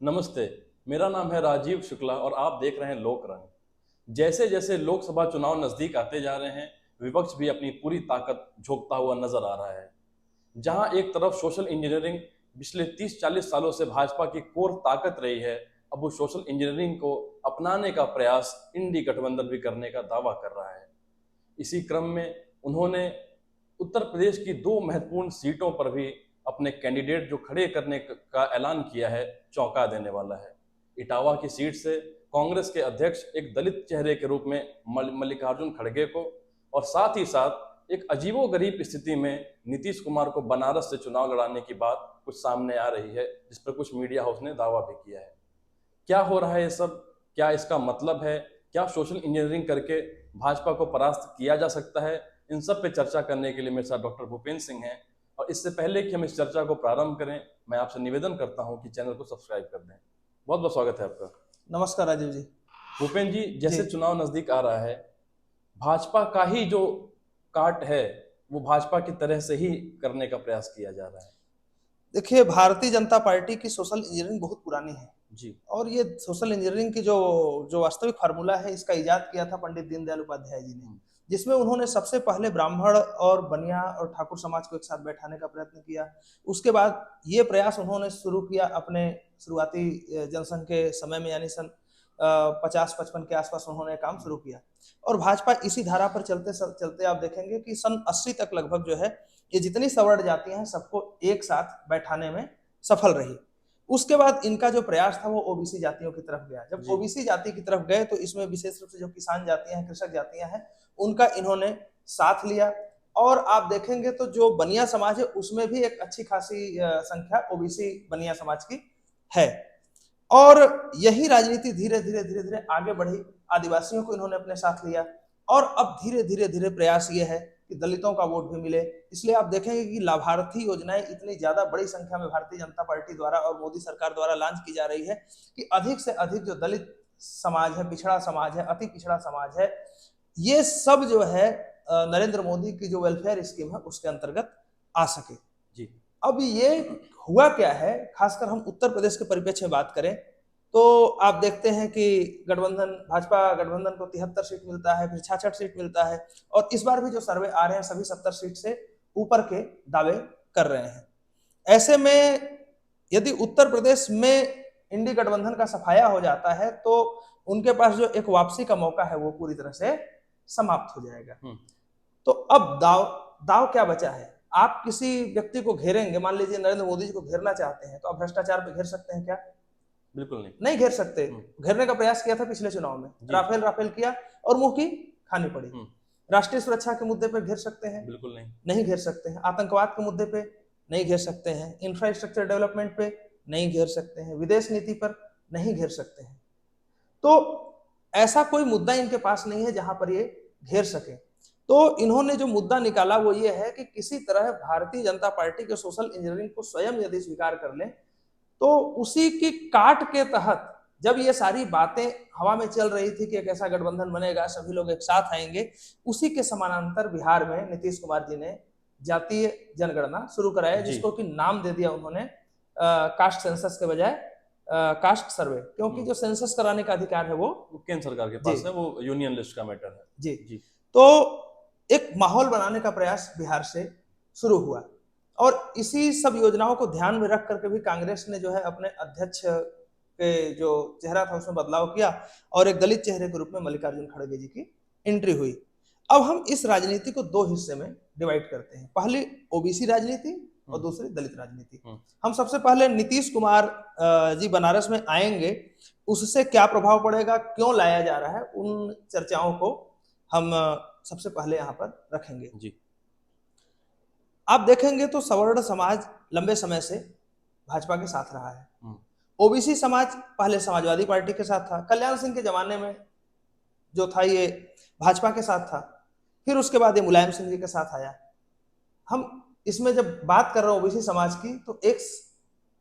नमस्ते। मेरा नाम है राजीव शुक्ला और आप देख रहे हैं लोक रंग। जैसे जैसे लोकसभा चुनाव नजदीक आते जा रहे हैं, विपक्ष भी अपनी पूरी ताकत झोंकता हुआ नजर आ रहा है। जहां एक तरफ सोशल इंजीनियरिंग पिछले 30-40 सालों से भाजपा की कोर ताकत रही है, अब वो सोशल इंजीनियरिंग को अपनाने का प्रयास इंडी गठबंधन भी करने का दावा कर रहा है। इसी क्रम में उन्होंने उत्तर प्रदेश की दो महत्वपूर्ण सीटों पर भी अपने कैंडिडेट जो खड़े करने का ऐलान किया है, चौंका देने वाला है। इटावा की सीट से कांग्रेस के अध्यक्ष एक दलित चेहरे के रूप में मल्लिकार्जुन खड़गे को, और साथ ही साथ एक अजीबोगरीब स्थिति में नीतीश कुमार को बनारस से चुनाव लड़ाने की बात कुछ सामने आ रही है, जिस पर कुछ मीडिया हाउस ने दावा भी किया है। क्या हो रहा है ये सब? क्या इसका मतलब है? क्या सोशल इंजीनियरिंग करके भाजपा को परास्त किया जा सकता है? इन सब पे चर्चा करने के लिए मेरे साथ डॉक्टर भूपेंद्र सिंह हैं। और इससे पहले कि हम इस चर्चा को प्रारंभ करें, मैं आपसे निवेदन करता हूं कि चैनल को सब्सक्राइब कर दें। बहुत बहुत स्वागत है आपका। नमस्कार राजीव जी। भूपेंद्र जी, जैसे चुनाव नजदीक आ रहा है, भाजपा का ही जो काट है वो भाजपा की तरह से ही करने का प्रयास किया जा रहा है। देखिए, भारतीय जनता पार्टी की सोशल इंजीनियरिंग बहुत पुरानी है जी। और ये सोशल इंजीनियरिंग की जो जो वास्तविक फार्मूला है, इसका इजाद किया था पंडित दीनदयाल उपाध्याय जी ने, जिसमें उन्होंने सबसे पहले ब्राह्मण और बनिया और ठाकुर समाज को एक साथ बैठाने का प्रयत्न किया। उसके बाद ये प्रयास उन्होंने शुरू किया अपने शुरुआती जनसंघ के समय में, यानी सन 50-55 के आसपास उन्होंने काम शुरू किया। और भाजपा इसी धारा पर चलते चलते आप देखेंगे कि सन 80 तक लगभग जो है, ये जितनी सवर्ण जातियां हैं सबको एक साथ बैठाने में सफल रही। उसके बाद इनका जो प्रयास था वो ओबीसी जातियों की तरफ गया। जब ओबीसी जाति की तरफ गए तो इसमें विशेष रूप से जो किसान जातियां हैं, कृषक जातियां हैं, उनका इन्होंने साथ लिया। और आप देखेंगे तो जो बनिया समाज है उसमें भी एक अच्छी खासी संख्या ओबीसी बनिया समाज की है। और यही राजनीति धीरे धीरे धीरे धीरे आगे बढ़ी, आदिवासियों को इन्होंने अपने साथ लिया। और अब धीरे धीरे धीरे प्रयास ये है कि दलितों का वोट भी मिले। इसलिए आप देखेंगे कि लाभार्थी योजनाएं इतनी ज्यादा बड़ी संख्या में भारतीय जनता पार्टी द्वारा और मोदी सरकार द्वारा लॉन्च की जा रही है कि अधिक से अधिक जो दलित समाज है, पिछड़ा समाज है, अति पिछड़ा समाज है, ये सब जो है नरेंद्र मोदी की जो वेलफेयर स्कीम है उसके अंतर्गत आ सके। जी। अब ये हुआ क्या है, खासकर हम उत्तर प्रदेश के परिप्रेक्ष्य में बात करें तो आप देखते हैं कि गठबंधन, भाजपा गठबंधन को 73 सीट मिलता है, फिर 66 सीट मिलता है। और इस बार भी जो सर्वे आ रहे हैं सभी 70 सीट से ऊपर के दावे कर रहे हैं। ऐसे में यदि उत्तर प्रदेश में इंडी गठबंधन का सफाया हो जाता है तो उनके पास जो एक वापसी का मौका है वो पूरी तरह से समाप्त हो जाएगा। तो अब दाव क्या बचा है? आप किसी व्यक्ति को घेरेंगे, मान लीजिए नरेंद्र मोदी जी को घेरना चाहते हैं, तो आप भ्रष्टाचार पे घेर सकते हैं क्या? बिल्कुल नहीं घेर सकते। घेरने का प्रयास किया था पिछले चुनाव में, राफेल किया और मुंह की खानी पड़ी। राष्ट्रीय सुरक्षा के मुद्दे पर घेर सकते हैं? बिल्कुल नहीं घेर सकते हैं। आतंकवाद के मुद्दे पे नहीं घेर सकते हैं। इंफ्रास्ट्रक्चर डेवलपमेंट पे नहीं घेर सकते हैं। विदेश नीति पर नहीं घेर सकते हैं। तो ऐसा कोई मुद्दा इनके पास नहीं है जहां पर ये घेर सके। तो इन्होंने जो मुद्दा निकाला वो ये है कि किसी तरह भारतीय जनता पार्टी के सोशल इंजीनियरिंग को स्वयं यदि स्वीकार कर लें तो उसी की काट के तहत, जब ये सारी बातें हवा में चल रही थी कि एक ऐसा गठबंधन बनेगा, सभी लोग एक साथ आएंगे, उसी के समानांतर बिहार में नीतीश कुमार जी ने जातीय जनगणना शुरू कराया, जिसको कि नाम दे दिया उन्होंने कास्ट सेंसस के बजाय कास्ट सर्वे, क्योंकि जो सेंसस कराने का अधिकार है वो केंद्र सरकार के पास है, वो यूनियन लिस्ट का मैटर है। जी। तो एक माहौल बनाने का प्रयास बिहार से शुरू हुआ और इसी सब योजनाओं को ध्यान में रख करके भी कांग्रेस ने जो है अपने अध्यक्ष के जो चेहरा था उसमें बदलाव किया और एक दलित चेहरे के रूप में मल्लिकार्जुन खड़गे जी की एंट्री हुई। अब हम इस राजनीति को दो हिस्से में डिवाइड करते हैं, पहली ओबीसी राजनीति और दूसरी दलित राजनीति। हम सबसे पहले नीतीश कुमार जी बनारस में आएंगे, उससे क्या प्रभाव पड़ेगा, क्यों लाया जा रहा है, उन चर्चाओं को हम सबसे पहले यहाँ पर रखेंगे। जी। आप देखेंगे तो सवर्ण समाज लंबे समय से भाजपा के साथ रहा है। ओबीसी समाज पहले समाजवादी पार्टी के साथ था, कल्याण सिंह के जमाने में जो था ये भाजपा के साथ था, फिर उसके बाद ये मुलायम सिंह जी के साथ आया। हम इसमें जब बात कर रहे हैं ओबीसी समाज की तो एक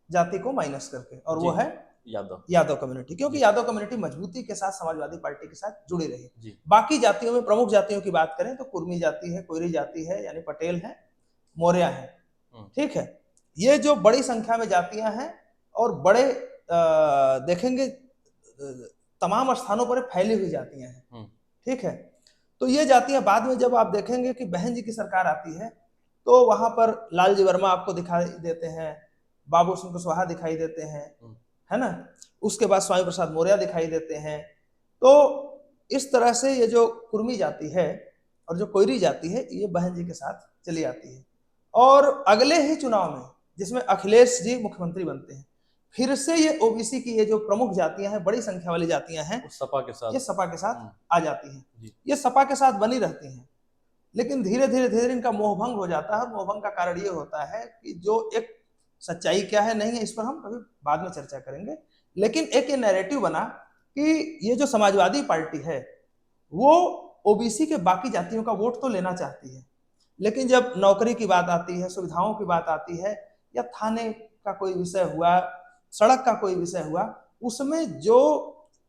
जाति को माइनस करके, और वो है यादव कम्युनिटी, क्योंकि यादव कम्युनिटी मजबूती के साथ समाजवादी पार्टी के साथ जुड़ी रही। बाकी जातियों में प्रमुख जातियों की बात करें तो कुर्मी जाति है, कोयरी जाति है, यानी पटेल है, मौर्य है, ठीक है। ये जो बड़ी संख्या में जातियां हैं और बड़े देखेंगे तमाम स्थानों पर फैली हुई जातियां हैं, ठीक है। तो ये जातियां बाद में जब आप देखेंगे कि बहन जी की सरकार आती है तो वहां पर लालजी वर्मा आपको दिखाई देते हैं, बाबू सिंह कुशवाहा दिखाई देते हैं, है ना। उसके बाद स्वामी प्रसाद मौर्य दिखाई देते हैं। तो इस तरह से ये जो कुर्मी जाति है और जो कोयरी जाति है ये बहन जी के साथ चली आती है। और अगले ही चुनाव में जिसमें अखिलेश जी मुख्यमंत्री बनते हैं, फिर से ये ओबीसी की ये जो प्रमुख जातियां हैं, बड़ी संख्या वाली जातियां हैं, सपा के साथ, ये सपा के साथ आ जाती हैं, जी। ये सपा के साथ बनी रहती हैं। लेकिन धीरे धीरे इनका मोहभंग हो जाता है। मोहभंग का कारण ये होता है कि जो एक सच्चाई क्या है नहीं है इस पर हम कभी बाद में चर्चा करेंगे, लेकिन एक ये नैरेटिव बना कि ये जो समाजवादी पार्टी है वो ओबीसी के बाकी जातियों का वोट तो लेना चाहती है, लेकिन जब नौकरी की बात आती है, सुविधाओं की बात आती है, या थाने का कोई विषय हुआ, सड़क का कोई विषय हुआ, उसमें जो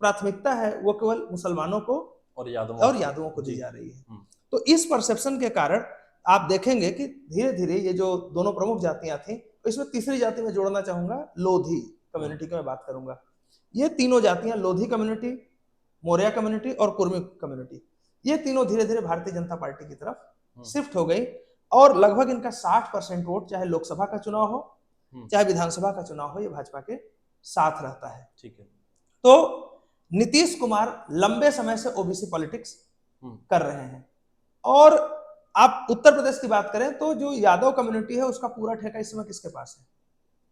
प्राथमिकता है वो केवल मुसलमानों को और यादवों को दी जा रही है। तो इस परसेप्शन के कारण आप देखेंगे कि धीरे धीरे ये जो दोनों प्रमुख जातियां थी, इसमें तीसरी जाति में जोड़ना चाहूंगा, लोधी कम्युनिटी की मैं बात करूंगा। ये तीनों जातियां, लोधी कम्युनिटी, मौर्य कम्युनिटी और कुर्मी कम्युनिटी, ये तीनों धीरे धीरे भारतीय जनता पार्टी की तरफ शिफ्ट हो गई और लगभग इनका 60% वोट, चाहे लोकसभा का चुनाव हो चाहे विधानसभा का चुनाव हो, ये भाजपा के साथ रहता है। ठीक है। तो नीतीश कुमार लंबे समय से ओबीसी पॉलिटिक्स कर रहे हैं। और आप उत्तर प्रदेश की बात करें तो जो यादव कम्युनिटी है उसका पूरा ठेका इस समय किसके पास है?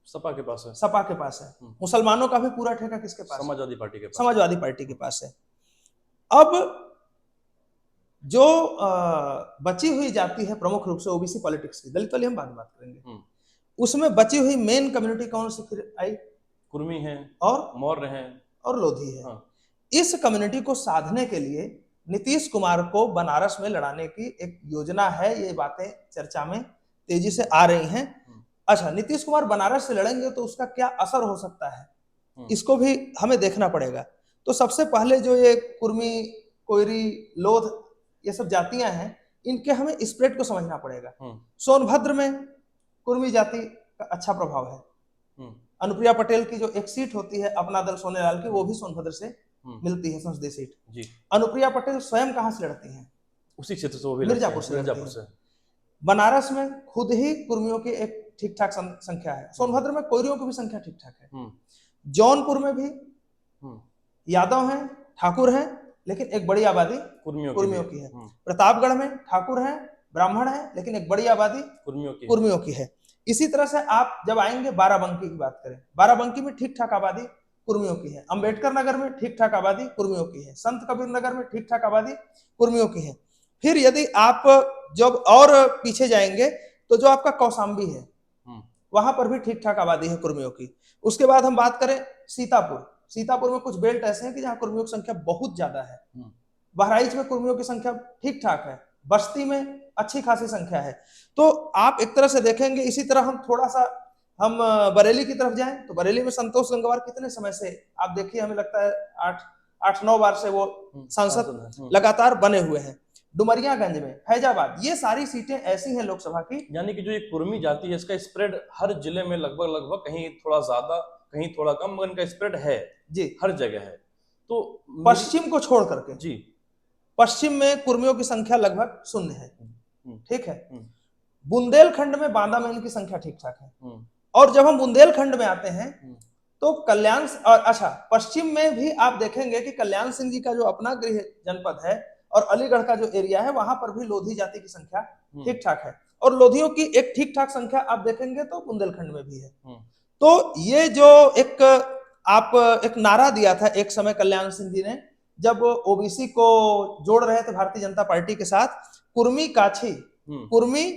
सपा के पास है। सपा के पास है। मुसलमानों का भी पूरा ठेका किसके पास? समाजवादी पार्टी के पास। समाजवादी पार्टी के पास है। अब जो बची हुई जाति है प्रमुख रूप से ओबीसी पॉलिटिक्स की, दलित वाली हम बाद में बात करेंगे, उसमें बची हुई मेन कम्युनिटी कौन सी फिर आई? कुर्मी है और मौर्य है और लोधी है। इस कम्युनिटी को साधने के लिए नीतीश कुमार को बनारस में लड़ाने की एक योजना है। ये बातें चर्चा में तेजी से आ रही हैं। अच्छा, नीतीश कुमार बनारस से लड़ेंगे तो उसका क्या असर हो सकता है, इसको भी हमें देखना पड़ेगा। तो सबसे पहले जो ये कुर्मी, कोयरी, लोध, ये सब जातियां हैं, इनके हमें स्प्रेड को समझना पड़ेगा। सोनभद्र में कुर्मी जाति का अच्छा प्रभाव है। अनुप्रिया पटेल की जो एक सीट होती है अपना दल सोनेलाल की, वो भी सोनभद्र से मिलती है संसदीय सीट जी। अनुप्रिया पटेल स्वयं कहां से लड़ती हैं? उसी क्षेत्र से, वो भी मिर्जापुर से। बनारस में खुद ही कुर्मियों की एक ठीक ठाक संख्या है। सोनभद्र में कोयरियों की भी संख्या ठीक ठाक है। जौनपुर में भी यादव हैं, ठाकुर हैं, लेकिन एक बड़ी आबादी कुर्मियों की है। प्रतापगढ़ में ठाकुर हैं, ब्राह्मण हैं, लेकिन एक बड़ी आबादी कुर्मियों की है। इसी तरह से आप जब आएंगे बाराबंकी की बात करें, बाराबंकी में ठीक ठाक आबादी कुर्मियों की है। अंबेडकर नगर में ठीक ठाक आबादी कुर्मियों की है। संत कबीर नगर में ठीक ठाक आबादी कुर्मियों की है। फिर यदि आप जब और पीछे जाएंगे तो जो आपका कौशाम्बी है, वहां पर भी ठीक ठाक आबादी है कुर्मियों की। उसके बाद हम बात करें सीतापुर में कुछ बेल्ट ऐसे हैं कि जहां कुर्मियों की संख्या बहुत ज्यादा है। बहराइच में कुर्मियों की संख्या ठीक ठाक है। बस्ती में अच्छी खासी संख्या है। तो आप एक तरह से देखेंगे। इसी तरह हम बरेली की तरफ जाएं तो बरेली में संतोष गंगवार कितने समय से, आप देखिए, हमें लगता है 8-9 बार से वो सांसद लगातार बने हुए हैं। डुमरियागंज में, फैजाबाद, ये सारी सीटें ऐसी हैं लोकसभा की। यानी कि जो ये कुर्मी जाति है इसका स्प्रेड हर जिले में लगभग कहीं थोड़ा ज्यादा कहीं थोड़ा कम, मगर इनका स्प्रेड है जी, हर जगह है। तो पश्चिम को छोड़ करके जी, पश्चिम में कुर्मियों की संख्या लगभग 0 है। ठीक है। बुंदेलखंड में, बांदा में इनकी संख्या ठीक ठाक है। और जब हम बुंदेलखंड में आते हैं तो कल्याण, अच्छा, पश्चिम में भी आप देखेंगे कि कल्याण सिंह जी का जो अपना गृह जनपद है और अलीगढ़ का जो एरिया है, वहां पर भी लोधी जाति की संख्या ठीक ठाक है। और लोधियों की एक ठीक ठाक संख्या आप देखेंगे तो बुंदेलखंड में भी है। तो ये जो एक नारा दिया था एक समय कल्याण सिंह जी ने, जब ओबीसी को जोड़ रहे थे भारतीय जनता पार्टी के साथ, कुर्मी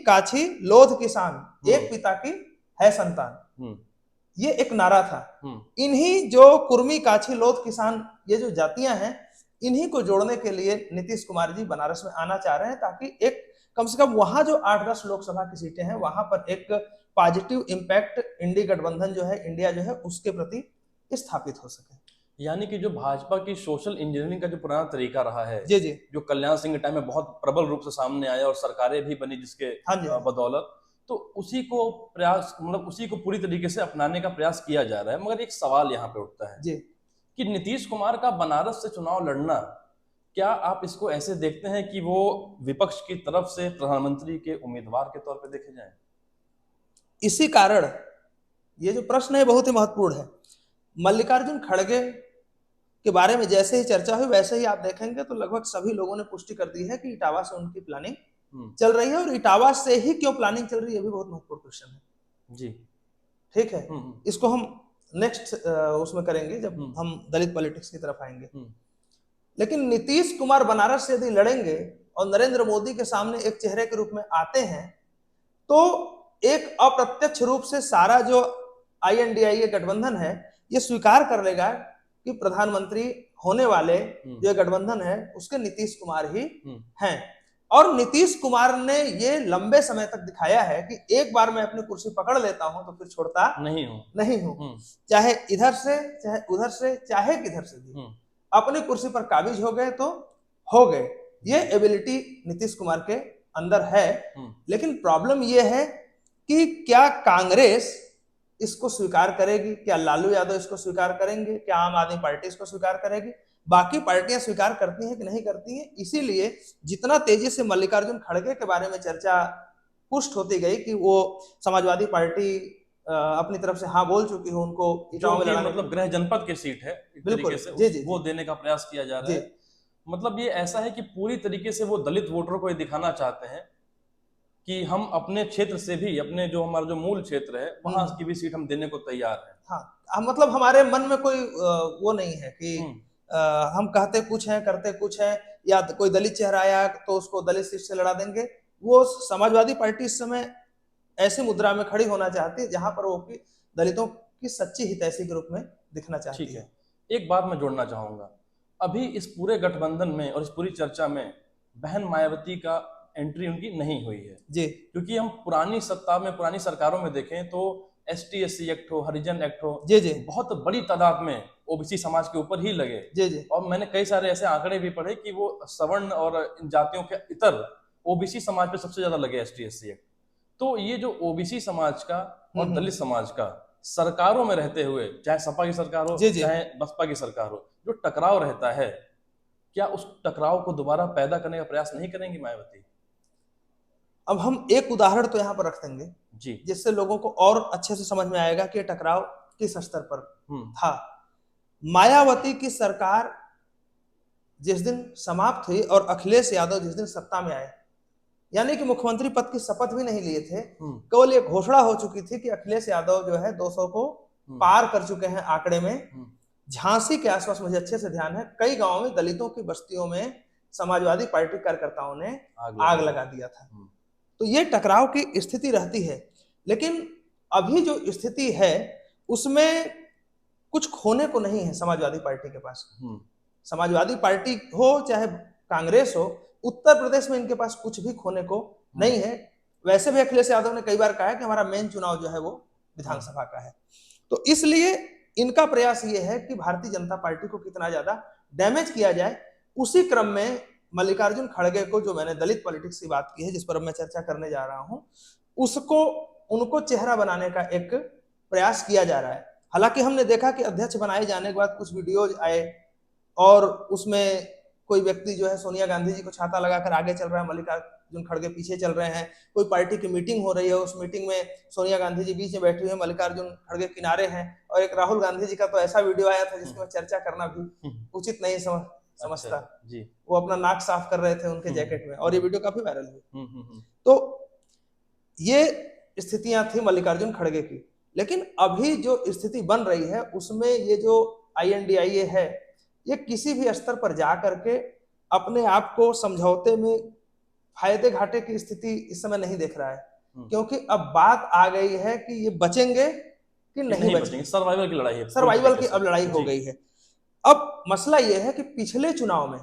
काछी लोध किसान, एक पिता की है संतान, ये एक नारा था। इन्हीं जो कुर्मी, काछी, लोध, किसान, ये जो जातियां हैं, इन्हीं को जोड़ने के लिए नीतीश कुमार जी बनारस में आना चाह रहे हैं, ताकि एक कम से कम वहां जो 8-10 लोकसभा की सीटें हैं, वहां पर एक पॉजिटिव इंपैक्ट इंडी गठबंधन जो है, इंडिया जो है, उसके प्रति स्थापित हो सके। यानी कि जो भाजपा की सोशल इंजीनियरिंग का जो पुराना तरीका रहा है, जी, जो कल्याण सिंह के टाइम में बहुत प्रबल रूप से सामने आया और सरकारें भी बनी जिसके बदौलत, तो उसी को प्रयास मतलब उसी को पूरी तरीके से अपनाने का प्रयास किया जा रहा है। मगर एक सवाल यहाँ पे उठता है जी। कि नीतीश कुमार का बनारस से चुनाव लड़ना, क्या आप इसको ऐसे देखते हैं कि वो विपक्ष की तरफ से प्रधानमंत्री के उम्मीदवार के तौर पे देखे जाएं? इसी कारण ये जो प्रश्न है बहुत ही महत्वपूर्ण है। मल्लिकार्जुन खड़गे के बारे में जैसे ही चर्चा हुई वैसे ही आप देखेंगे तो लगभग सभी लोगों ने पुष्टि कर दी है कि इटावा से उनकी प्लानिंग चल रही है, और इटावा से ही क्यों प्लानिंग चल रही है ये भी बहुत महत्वपूर्ण क्वेश्चन है। जी। ठीक है, इसको हम नेक्स्ट उसमें करेंगे जब हम दलित पॉलिटिक्स की तरफ आएंगे। लेकिन नीतीश कुमार बनारस से यदि लड़ेंगे और नरेंद्र मोदी के सामने एक चेहरे के रूप में आते हैं तो एक अप्रत्यक्ष रूप से सारा जो INDIA गठबंधन है ये स्वीकार कर लेगा कि प्रधानमंत्री होने वाले जो गठबंधन है उसके नीतीश कुमार ही हैं। और नीतीश कुमार ने ये लंबे समय तक दिखाया है कि एक बार मैं अपनी कुर्सी पकड़ लेता हूं तो फिर छोड़ता नहीं हूं, चाहे इधर से चाहे उधर से चाहे किधर से भी अपनी कुर्सी पर काबिज हो गए तो हो गए। ये एबिलिटी नीतीश कुमार के अंदर है। लेकिन प्रॉब्लम ये है कि क्या कांग्रेस इसको स्वीकार करेगी, क्या लालू यादव इसको स्वीकार करेंगे, क्या आम आदमी पार्टी इसको स्वीकार करेगी, बाकी पार्टियां स्वीकार करती हैं कि नहीं करती हैं। इसीलिए जितना तेजी से मल्लिकार्जुन खड़गे के बारे में चर्चा पुष्ट होती गई कि वो समाजवादी पार्टी अपनी तरफ से हाँ बोल चुकी है उनको जो कि मतलब गृह जनपद की सीट है बिल्कुल से जी, जी, वो देने का प्रयास किया जा रहा है। मतलब ये ऐसा है कि पूरी तरीके से वो दलित वोटरों को ये दिखाना चाहते हैं कि हम अपने क्षेत्र से भी, अपने जो हमारा जो मूल क्षेत्र है वहां की भी सीट हम देने को तैयार हैं। हाँ, मतलब हमारे मन में कोई वो नहीं है कि हम कहते कुछ हैं करते कुछ हैं, या कोई दलित चेहरा आया तो उसको दलित सीट से लड़ा देंगे। वो समाजवादी पार्टी इस समय ऐसी मुद्रा में खड़ी होना चाहती है जहां पर वो दलितों की सच्ची हितैषी के रूप में दिखना चाहती है। ठीक है, एक बात मैं जोड़ना चाहूंगा, अभी इस पूरे गठबंधन में और इस पूरी चर्चा में बहन मायावती का एंट्री उनकी नहीं हुई है जी, क्योंकि हम पुरानी सत्ता में, पुरानी सरकारों में देखें तो ST/SC एक्ट हो, हरिजन एक्ट हो, जी जी, बहुत बड़ी तादाद में OBC समाज के ऊपर ही लगे। जी जी, और मैंने कई सारे ऐसे आंकड़े भी पढ़े कि वो सवर्ण और इन जातियों के इतर OBC समाज पे सबसे ज्यादा लगे ST/SC एक्ट। तो ये जो OBC समाज का और दलित समाज का सरकारों में रहते हुए, चाहे सपा की सरकार हो चाहे बसपा की सरकार हो, जो टकराव रहता है, क्या उस टकराव को दोबारा पैदा करने का प्रयास नहीं करेंगी मायावती? अब हम एक उदाहरण तो यहाँ पर रख देंगे जी, जिससे लोगों को और अच्छे से समझ में आएगा कि टकराव किस स्तर पर था। मायावती की सरकार जिस दिन समाप्त हुई और अखिलेश यादव जिस दिन सत्ता में आए, यानी कि मुख्यमंत्री पद की शपथ भी नहीं लिए थे, केवल ये घोषणा हो चुकी थी कि अखिलेश यादव जो है 200 को पार कर चुके हैं आंकड़े में। झांसी के आसपास, मुझे अच्छे से ध्यान है, कई गांवों में दलितों की बस्तियों में समाजवादी पार्टी कार्यकर्ताओं ने आग लगा दिया था। तो ये टकराव की स्थिति रहती है। लेकिन अभी जो स्थिति है उसमें कुछ खोने को नहीं है समाजवादी पार्टी के पास। समाजवादी पार्टी हो चाहे कांग्रेस हो, उत्तर प्रदेश में इनके पास कुछ भी खोने को नहीं है। वैसे भी अखिलेश यादव ने कई बार कहा है कि हमारा मेन चुनाव जो है वो विधानसभा का है। तो इसलिए इनका प्रयास ये है कि भारतीय जनता पार्टी को कितना ज्यादा डैमेज किया जाए। उसी क्रम में मल्लिकार्जुन खड़गे को, जो मैंने दलित पॉलिटिक्स की बात की है जिस पर मैं चर्चा करने जा रहा हूं, उसको उनको चेहरा बनाने का एक प्रयास किया जा रहा है। हालांकि हमने देखा कि अध्यक्ष बनाए जाने के बाद कुछ वीडियोज आए और उसमें कोई व्यक्ति जो है सोनिया गांधी जी को छाता लगाकर आगे चल रहा है, मल्लिकार्जुन खड़गे पीछे चल रहे हैं। कोई पार्टी की मीटिंग हो रही है, उस मीटिंग में सोनिया गांधी जी बीच में बैठी हुई है, मल्लिकार्जुन खड़गे किनारे हैं। और एक राहुल गांधी जी का तो ऐसा वीडियो आया था जिसकी मैं चर्चा करना भी उचित नहीं समझता। जी, वो अपना नाक साफ कर रहे थे उनके जैकेट में, और ये वीडियो काफी वायरल हुई। तो ये स्थितियां थी मल्लिकार्जुन खड़गे की। लेकिन अभी जो स्थिति बन रही है उसमें ये जो INDIA है, ये किसी भी स्तर पर जा करके अपने आप को समझौते में फायदे घाटे की स्थिति इस समय नहीं देख रहा है, क्योंकि अब बात आ गई है कि ये बचेंगे कि नहीं बचेंगे। सर्वाइवल की लड़ाई है, सर्वाइवल की अब लड़ाई हो गई है। अब मसला यह है कि पिछले चुनाव में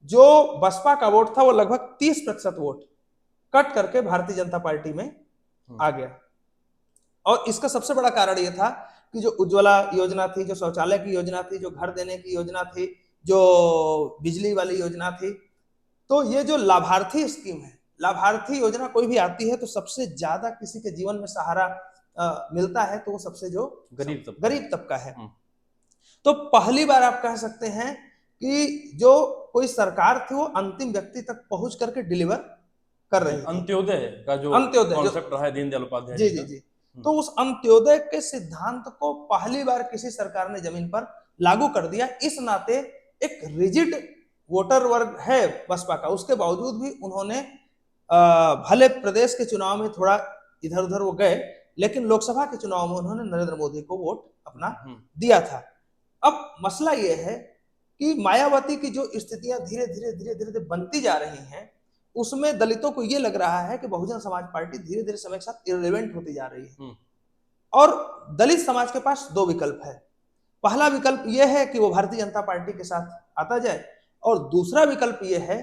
जो बसपा का वोट था वो लगभग 30% वोट कट करके भारतीय जनता पार्टी में आ गया। और इसका सबसे बड़ा कारण यह था कि जो उज्ज्वला योजना थी, जो शौचालय की योजना थी, जो घर देने की योजना थी, जो बिजली वाली योजना थी, तो ये जो लाभार्थी स्कीम है, लाभार्थी योजना कोई भी आती है तो सबसे ज्यादा किसी के जीवन में सहारा मिलता है तो वो सबसे जो गरीब तबका है। तो पहली बार आप कह सकते हैं कि जो कोई सरकार थी वो अंतिम व्यक्ति तक पहुंच करके डिलीवर कर रही थी। अंत्योदय का जो कॉन्सेप्ट रहा है दीनदयाल उपाध्याय जी जी जी, तो उस अंत्योदय के सिद्धांत को पहली बार किसी सरकार ने जमीन पर लागू कर दिया। इस नाते एक रिजिड वोटर वर्ग है बसपा का, उसके बावजूद भी उन्होंने भले प्रदेश के चुनाव में थोड़ा इधर उधर वो गए, लेकिन लोकसभा के चुनाव में उन्होंने नरेंद्र मोदी को वोट अपना दिया था। अब मसला ये है कि मायावती की जो स्थितियां धीरे धीरे बनती जा रही हैं, उसमें दलितों को ये लग रहा है कि बहुजन समाज पार्टी धीरे धीरे समय के साथ इररिलेवेंट होती जा रही है। और दलित समाज के पास दो विकल्प है। पहला विकल्प यह है कि वो भारतीय जनता पार्टी के साथ आता जाए, और दूसरा विकल्प यह है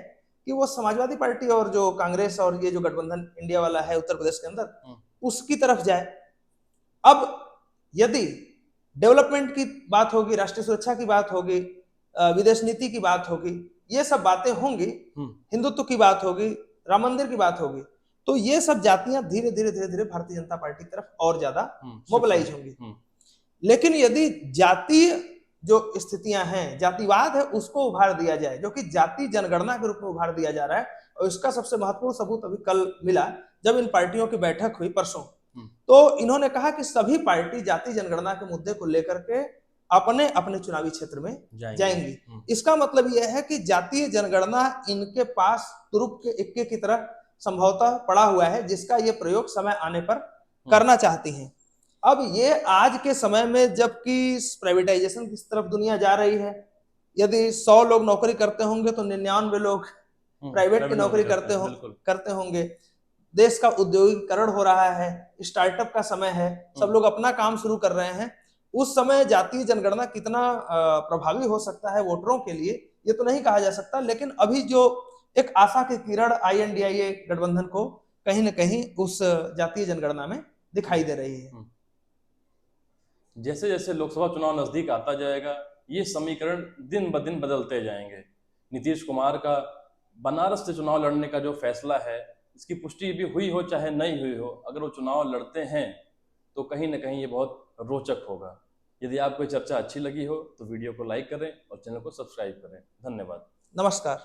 कि वो समाजवादी पार्टी और जो कांग्रेस और ये जो गठबंधन इंडिया वाला है उत्तर प्रदेश के अंदर, उसकी तरफ जाए। अब यदि डेवलपमेंट की बात होगी, राष्ट्रीय सुरक्षा की बात होगी, विदेश नीति की बात होगी, ये सब बातें होंगी, हिंदुत्व की बात होगी, राम मंदिर की बात होगी, तो ये सब जातियां धीरे धीरे भारतीय जनता पार्टी की तरफ और ज्यादा मोबिलाइज होंगी। लेकिन यदि जातीय जो स्थितियां हैं, जातिवाद है, उसको उभार दिया जाए, जो कि जाति जनगणना के रूप में उभार दिया जा रहा है, और इसका सबसे महत्वपूर्ण सबूत अभी कल मिला जब इन पार्टियों की बैठक हुई परसों। तो इन्होंने कहा कि सभी पार्टी जाति जनगणना के मुद्दे को लेकर के अपने अपने चुनावी क्षेत्र में जाएंगी। इसका मतलब यह है कि जातीय जनगणना इनके पास तुरुप के इक्के की तरह संभवतः पड़ा हुआ है, जिसका ये प्रयोग समय आने पर करना चाहती हैं। अब ये आज के समय में जबकि प्राइवेटाइजेशन की तरफ दुनिया जा रही है, यदि 100 लोग नौकरी करते होंगे तो 99 लोग प्राइवेट की नौकरी करते होंगे। देश का उद्योगीकरण हो रहा है, स्टार्टअप का समय है, सब लोग अपना काम शुरू कर रहे हैं। उस समय जातीय जनगणना कितना प्रभावी हो सकता है वोटरों के लिए, ये तो नहीं कहा जा सकता, लेकिन अभी जो एक आशा की किरण INDIA गठबंधन को कहीं न कहीं उस जातीय जनगणना में दिखाई दे रही है। जैसे जैसे लोकसभा चुनाव नजदीक आता जाएगा, ये समीकरण दिन ब दिन बदलते जाएंगे। नीतीश कुमार का बनारस से चुनाव लड़ने का जो फैसला है, इसकी पुष्टि भी हुई हो चाहे नहीं हुई हो, अगर वो चुनाव लड़ते हैं तो कहीं ना कहीं ये बहुत रोचक होगा। यदि आपको चर्चा अच्छी लगी हो तो वीडियो को लाइक करें और चैनल को सब्सक्राइब करें। धन्यवाद। नमस्कार।